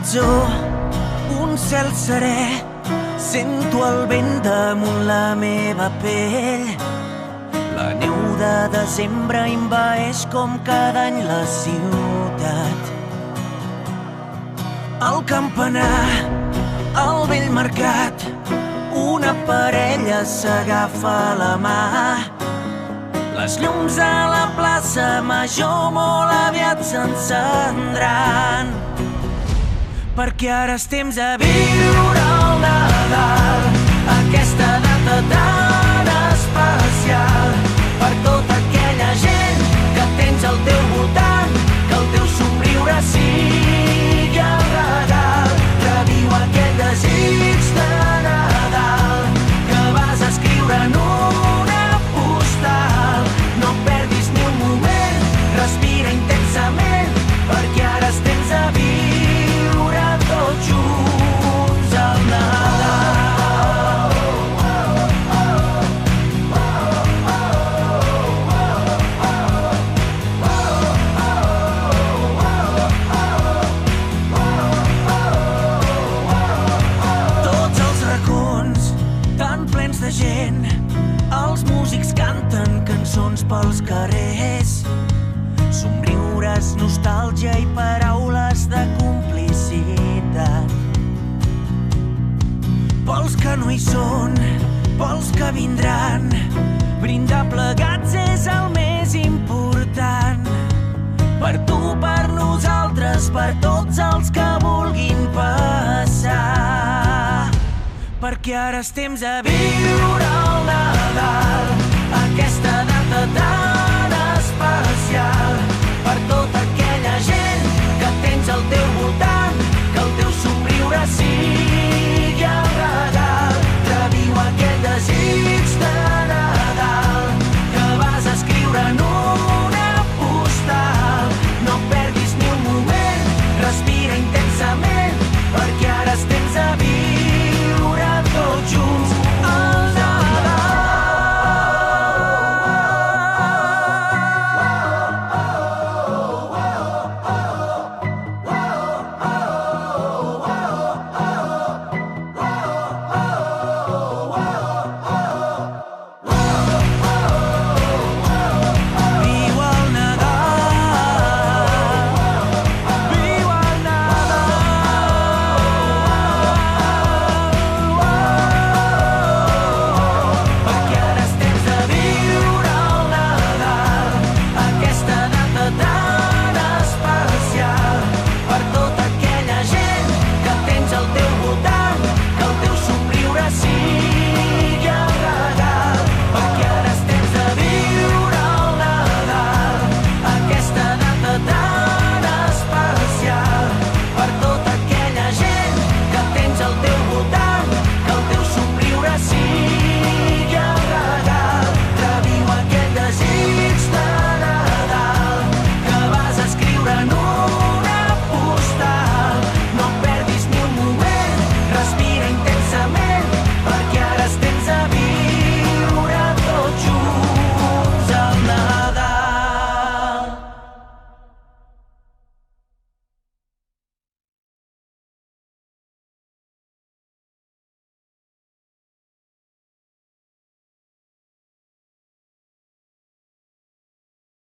horitzó, un cel serè, sento el vent damunt la meva pell. La neu de desembre envaeix com cada any la ciutat. El campanar, el vell mercat, una parella s'agafa la mà. Les llums a la plaça Major molt aviat s'encendran, perquè ara és temps de viure el Nadal, aquesta data tan especial, per tota aquella gent que tens al teu voltant, que el teu somriure sigui el regal. Reviu aquell desig de Nadal que vas escriure en una postal. No perdis ni un moment, respira intensament, perquè ara és temps de viure tots junts el Nadal. Tots els racons tan plens de gent, els músics canten cançons pels carrers, somriures, nostàlgia i paraules de complicitat. Pels que no hi són, pels que vindran, brindar plegats és el més important. Per tu, per nosaltres, per tots els que vulguin passar, perquè ara és temps de viure el Nadal, aquesta data tan especial, per tota aquella gent que tens al teu